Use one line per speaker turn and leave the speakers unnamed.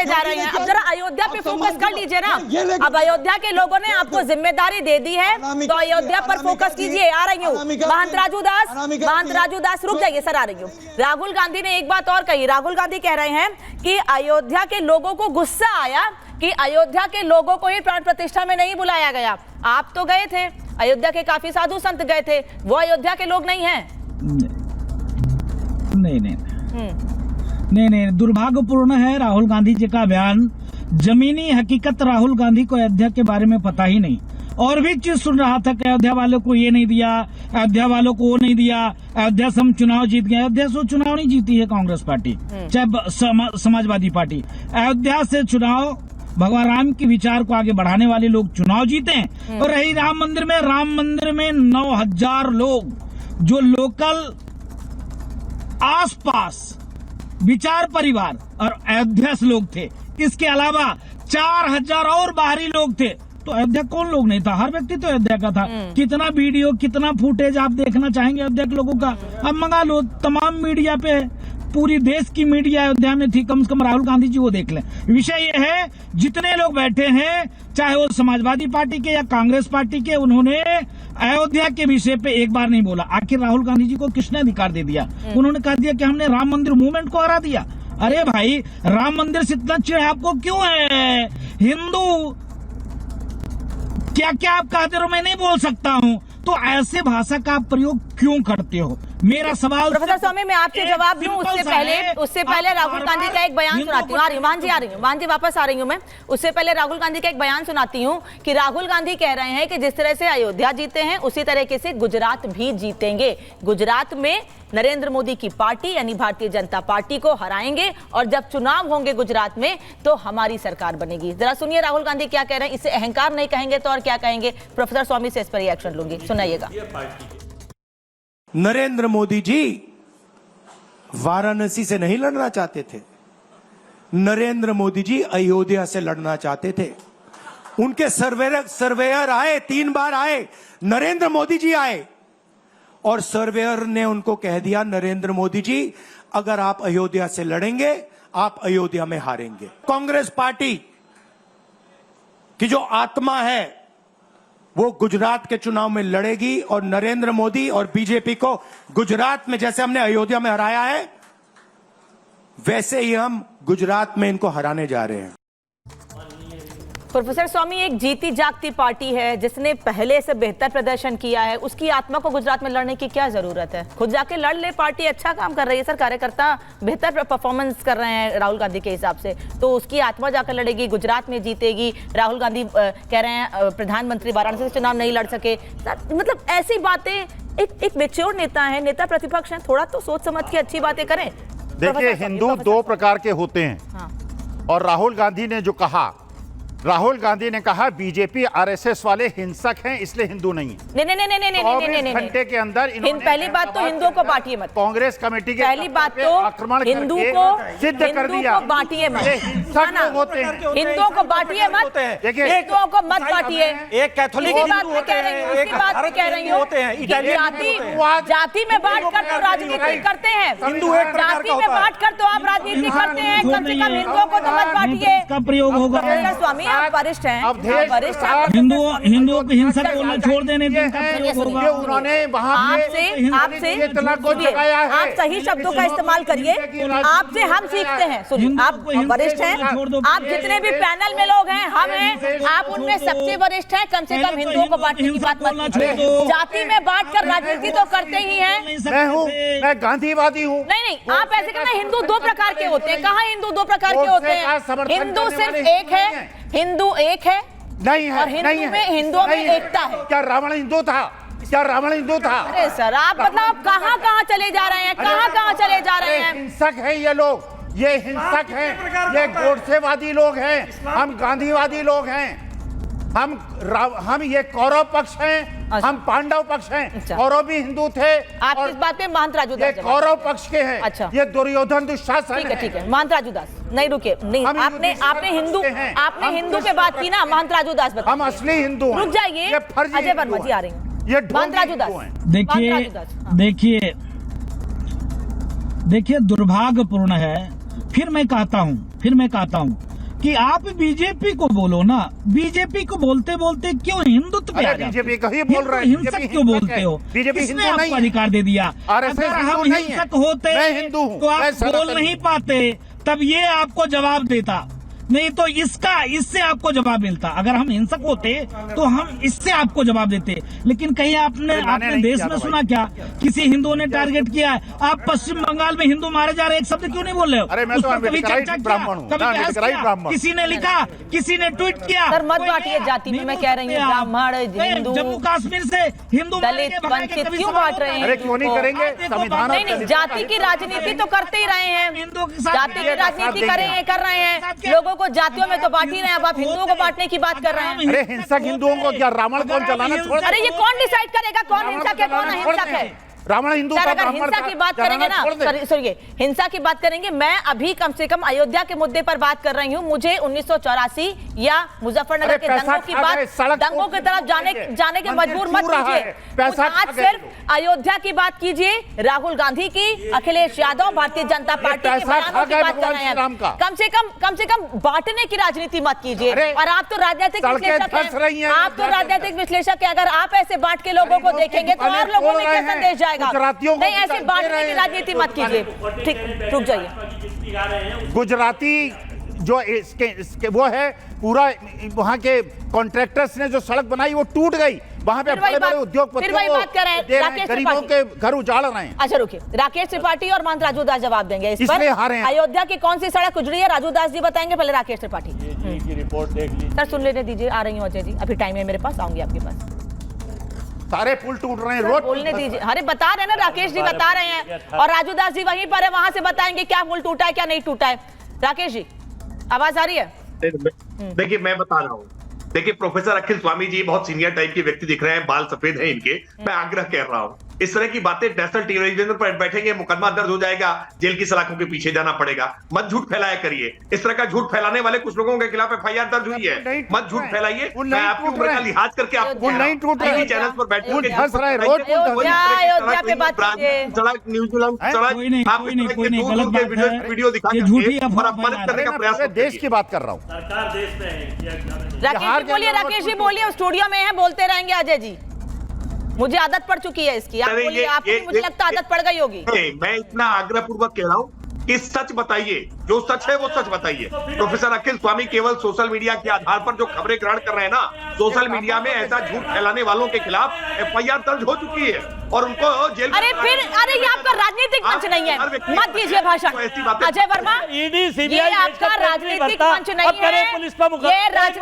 जा रहे हैं। अब जरा अयोध्या पे फोकस कर लीजिए ना। अब अयोध्या के लोगों ने आपको जिम्मेदारी दे दी है, तो अयोध्या पर फोकस कीजिए। आ रही हूँ महंत राजू दास, रुक जाइए सर, आ रही हूँ। राहुल गांधी ने एक बात और कही। राहुल गांधी कह रहे हैं कि अयोध्या के लोगों को गुस्सा आया कि अयोध्या के लोगों को ही प्राण प्रतिष्ठा में नहीं बुलाया गया। आप तो गए थे, अयोध्या के काफी साधु संत गए थे, वो अयोध्या के लोग नहीं हैं।
नहीं, दुर्भाग्यपूर्ण है राहुल गांधी जी का बयान। जमीनी हकीकत राहुल गांधी को अयोध्या के बारे में पता ही नहीं। और भी चीज सुन रहा था कि अयोध्या वालों को ये नहीं दिया, अयोध्या वालों को वो नहीं दिया, अयोध्या से हम चुनाव जीत गए। अयोध्या से चुनाव नहीं जीती है कांग्रेस पार्टी, चाहे समाजवादी पार्टी। अयोध्या से चुनाव भगवान राम के विचार को आगे बढ़ाने वाले लोग चुनाव जीते हैं। और रही राम मंदिर में 9,000 लोग जो लोकल आसपास विचार परिवार और अयोध्या से लोग थे। इसके अलावा 4,000 और बाहरी लोग थे। तो अयोध्या कौन लोग नहीं था? हर व्यक्ति तो अयोध्या का था। कितना वीडियो, कितना फुटेज आप देखना चाहेंगे अयोध्या के लोगों का? अब मंगा लो, तमाम मीडिया पे, पूरी देश की मीडिया अयोध्या में थी। कम से कम राहुल गांधी जी वो देख लें। विषय ये है, जितने लोग बैठे हैं, चाहे वो समाजवादी पार्टी के या कांग्रेस पार्टी के, उन्होंने अयोध्या के विषय पे एक बार नहीं बोला। आखिर राहुल गांधी जी को किसने अधिकार दे दिया? उन्होंने कह दिया कि हमने राम मंदिर मूवमेंट को हरा दिया। अरे भाई, राम मंदिर से इतना चिढ़ आपको क्यों है? हिंदू क्या क्या आप कहते हो, मैं नहीं बोल सकता हूँ। तो ऐसे भाषा का आप प्रयोग क्यों करते हो? मेरा सवाल
प्रोफेसर स्वामी, मैं आपसे जवाब दूं उससे पहले राहुल गांधी का एक बयान सुनाती हूँ। आ रही हूँ मान जी वापस आ रही हूँ मैं। उससे पहले राहुल गांधी का एक बयान सुनाती हूँ कि राहुल गांधी कह रहे हैं कि जिस तरह से अयोध्या जीते हैं उसी तरीके से गुजरात भी जीतेंगे। गुजरात में नरेंद्र मोदी की पार्टी यानी भारतीय जनता पार्टी को हराएंगे और जब चुनाव होंगे गुजरात में तो हमारी सरकार बनेगी। जरा सुनिए राहुल गांधी क्या कह रहे हैं। इसे अहंकार नहीं कहेंगे तो और क्या कहेंगे? प्रोफेसर स्वामी से इस पर रिएक्शन लूंगी, सुनाइएगा।
नरेंद्र मोदी जी वाराणसी से नहीं लड़ना चाहते थे। नरेंद्र मोदी जी अयोध्या से लड़ना चाहते थे। उनके सर्वेयर आए, 3 बार आए, नरेंद्र मोदी जी आए और सर्वेयर ने उनको कह दिया, नरेंद्र मोदी जी अगर आप अयोध्या से लड़ेंगे आप अयोध्या में हारेंगे। कांग्रेस पार्टी की जो आत्मा है वो गुजरात के चुनाव में लड़ेगी और नरेंद्र मोदी और बीजेपी को गुजरात में जैसे हमने अयोध्या में हराया है वैसे ही हम गुजरात में इनको हराने जा रहे हैं।
प्रोफेसर स्वामी, एक जीती जागती पार्टी है जिसने पहले से बेहतर प्रदर्शन किया है, उसकी आत्मा को गुजरात में लड़ने की क्या जरूरत है? खुद जाके लड़ ले। पार्टी अच्छा काम कर रही है सर, कार्यकर्ता बेहतर परफॉर्मेंस कर रहे हैं राहुल गांधी के हिसाब से, तो उसकी आत्मा जाकर लड़ेगी, गुजरात में जीतेगी। राहुल गांधी कह रहे हैं प्रधानमंत्री वाराणसी से चुनाव नहीं लड़ सके। मतलब ऐसी बातें, एक मैच्योर नेता है, नेता प्रतिपक्ष है, थोड़ा तो सोच समझ के अच्छी बातें करें।
देखिए, हिंदू 2 प्रकार के होते हैं।
हाँ।
और राहुल गांधी ने जो कहा, राहुल गांधी ने कहा बीजेपी आरएसएस वाले हिंसक हैं इसलिए हिंदू नहीं।
नहीं,
घंटे के अंदर
पहली बात तो हिंदुओं को बांटिए मत।
कांग्रेस कमेटी के
पहली बात तो
आक्रमण
हिंदू को
सिद्ध कर दिया।
बांटिए मत,
होते हैं
हिंदुओं को बांटिए मत, हिंदुओं को मत बांटिए।
एक कैथोलिक
बात में कह रही हूँ, जाति में बांट कर तो राजनीति करते हैं, जाति में बांट कर तो आप राजनीति करते हैं। कम से कम हिंदुओं को तो मत बांटिए।
का प्रयोग होगा।
स्वामी, आप वरिष्ठ हैं,
हिंदुओं को हिंसक बोलना छोड़ देने
उन्होंने
आप सही शब्दों का इस्तेमाल करिए। आपसे हम सीखते हैं। सुनिए, आप वरिष्ठ हैं, आप जितने भी पैनल में लोग हैं, हम हैं, आप उनमें सबसे वरिष्ठ हैं। कम से कम हिंदुओं को बांटने की बात मत कीजिए। जाति में बांट कर राजनीति तो करते ही हैं।
मैं गांधीवादी हूँ।
नहीं, आप ऐसे कहना हिंदू 2 प्रकार के होते हैं। कहाँ हिंदू 2 प्रकार के होते हैं? हिंदू सिर्फ एक है, हिंदू एक है
नहीं है,
और हिंदुओं में एकता है।
क्या रावण हिंदू था? क्या रावण हिंदू था?
अरे सर, आप मतलब कहाँ चले जा रहे हैं? कहाँ चले जा रहे हैं?
हिंसक हैं ये लोग, ये हिंसक हैं, ये गोडसेवादी लोग हैं, हम गांधीवादी लोग हैं, हम ये कौरव पक्ष हैं, हम पांडव पक्ष हैं। कौरव भी हिंदू थे।
आप इस बात पे महंत राजू दास,
ये कौरव पक्ष के हैं।
अच्छा,
ये दुर्योधन दुशासन
ठीक है। महंत राजू दास, नहीं रुके, नहीं, आपने हिंदू पे बात की ना। महंत राजू दास बताइए।
हम असली हिंदू हैं।
रुक जाइए, अजय वर्मा जी आ रही हैं।
ये
महंत राजू दास,
देखिए दुर्भाग्यपूर्ण है। फिर मैं कहता हूं कि आप बीजेपी को बोलो ना, बीजेपी को बोलते बोलते क्यों हिंदुत्व पे आ जाते हो?
बीजेपी का ही बोल रहे हैं,
हिंसक क्यों बोलते हो?
बीजेपी
किसने
हिंदू नहीं
आपको
है।
अधिकार दे दिया?
RSS
अगर हम
हिंदू नहीं है।
हिंसक होते
मैं हिंदू हूं,
तो
मैं
आप
सनातन
बोल नहीं पाते, तब ये आपको जवाब देता, नहीं तो इससे आपको जवाब मिलता। अगर हम हिंसक होते तो हम इससे आपको जवाब देते। लेकिन कहीं आपने
नहीं
देश
किया
में
था
सुना क्या किसी हिंदुओं ने टारगेट किया है? आप पश्चिम बंगाल में हिंदू मारे जा रहे, एक शब्द क्यों नहीं बोल रहे हो?
अरे मैं
उस
तो
पर कभी
अम्बेडकराइट
चर्चा किया?
ब्राह्मण हूं,
कभी
मैं
बहस
अम्बेडकराइट
किया?
ब्राह्मण।
किसी ने लिखा, किसी ने ट्वीट किया?
सर, मत
कोई
बांटिए
नहीं
जाति में, मैं कह रही हूँ,
बोल सकते आप।
ब्राह्मण,
नहीं,
हिंदू,
जम्मू कश्मीर से हिंदू मार
दलित,
के भगाए के
वंचित
कभी
क्यों
सवाल
बांट
होता
रहे
है?
हैं?
अरे क्यों नहीं करेंगे? संविधान
नहीं नहीं, जाति की राजनीति तो करते ही रहे हैं,
हिंदुओं के साथ
जाति की राजनीति कर रहे हैं, लोगों को जातियों में तो बांट ही रहे हैं। अब आप हिंदुओं को बांटने की बात कर रहे हैं।
अरे हिंसक हिंदुओं को क्या रावण कौन चलाना छोड़
अरे ये कौन डिसाइड करेगा कौन हिंसक है, कौन अहिंसक है?
रावण हिंदू
सर,
का
अगर
ब्राह्मण
हिंसा
था,
की बात करेंगे ना,
छोड़ दे।
सुनिए, हिंसा की बात करेंगे, मैं अभी कम से कम अयोध्या के मुद्दे पर बात कर रही हूँ। मुझे 1984 या मुजफ्फरनगर
अरे
के
पैसा
दंगों की
खा गए,
बात,
सड़क
दंगों की तरफ जाने के मजबूर मत
क्यों रहा
कीजिए।
है? पैसा
आज
खा गए
सिर्फ
लोग।
अयोध्या की बात कीजिए, राहुल गांधी की, अखिलेश यादव, भारतीय जनता पार्टी के
पैसा खा
बयानों की
गए
बात कर
भगवान
रहे
श्री राम का।
हैं। कम से कम बांटने की राजनीति मत कीजिए।
अरे,
और आप तो राजनीतिक
सड़कें
विश्लेषक
धंस रही
हैं,
हैं,
आप तो राजनीतिक विश्लेषक हैं। अगर आप ऐसे बांट के लोगों को देखेंगे तो और लोगों में क्या संदेश जाएगा? नहीं, ऐसे बांटने की राजनीति मत कीजिए। ठीक, रुक जाइए।
गुजराती जो इसके वो है, पूरा वहां के कॉन्ट्रैक्टर्स ने जो सड़क बनाई वो टूट गई। वहां पे
फिर वही
बड़े बड़े
बात-
उद्योगपतियों
फिर वही
को
बात कर रहे हैं,
दे रहे हैं,
राकेश
गरीबों के
त्रिपाठी।
घर उजाड़ रहे हैं।
अच्छा रुकिए, राकेश त्रिपाठी और मंत्री राजू दास जवाब देंगे इस
इसलिए
पर।
हारे हैं।
अयोध्या की कौन सी सड़क उजड़ी है, राजू दास जी बताएंगे, पहले राकेश त्रिपाठी।
की रिपोर्ट देख ली,
सर सुन लेने दीजिए, आ रही हूँ अजय जी, अभी टाइम है मेरे पास, आऊंगी आपके पास।
सारे पुल टूट रहे हैं,
सर,
रोड
बोलने दीजिए। अरे बता रहे हैं ना, राकेश जी बता रहे हैं, और राजू दास जी वहीं पर है, वहां से बताएंगे क्या पुल टूटा है क्या नहीं टूटा है। राकेश जी, आवाज आ रही है?
देखिए मैं बता रहा हूँ, देखिए प्रोफेसर अखिल स्वामी जी बहुत सीनियर टाइप के व्यक्ति दिख रहे हैं, बाल सफेद हैं इनके। मैं आग्रह कर रहा हूँ, इस तरह की बातें नेशनल टेलीविजन पर बैठेंगे, मुकदमा दर्ज हो जाएगा, जेल की सलाखों के पीछे जाना पड़ेगा। मत झूठ फैलाया करिए, इस तरह का झूठ फैलाने वाले कुछ लोगों के खिलाफ FIR दर्ज हुई है। मत झूठ फैलाइए, मैं आपकी उम्र का लिहाज करके आपको
नहीं टूट रहे,
चैनल पर बैठ
पुल धंस रहे हैं, रोड
अयोध्या पे बात कीजिए।
सड़क, न्यूजीलैंड सड़क,
कोई नहीं,
आप
कोई
इस
नहीं,
तरह
कोई
के
नहीं,
दूर-दूर
गलत
के
बात है।
वीडियो दिखा
ये
करके
झूठी अफवाह
और अपमानित करने का प्रयास मत
देश
करिए।
की बात कर रहा हूँ।
राकेश जी बोलिए, राकेश जी बोलिए, स्टूडियो में है, बोलते रहेंगे अजय जी। मुझे आदत पड़ चुकी है इसकी, आप
अरे
बोलिए, आपको मुझे लगता है आदत पड़ गई होगी।
मैं इतना आग्रह पूर्वक कह रहा हूँ कि सच बताइए, जो सच है वो सच बताइए। प्रोफेसर अखिल स्वामी केवल सोशल मीडिया के आधार पर जो खबरें ग्रहण कर रहे हैं ना, सोशल मीडिया में ऐसा झूठ फैलाने वालों के खिलाफ FIR दर्ज हो चुकी है और उनको जेल में
अरे फिर, अरे ये आपका राजनीतिक मंच नहीं है, मत दीजिए भाषण। अजय वर्मा, ये आपका राजनीतिक मंच नहीं है, ये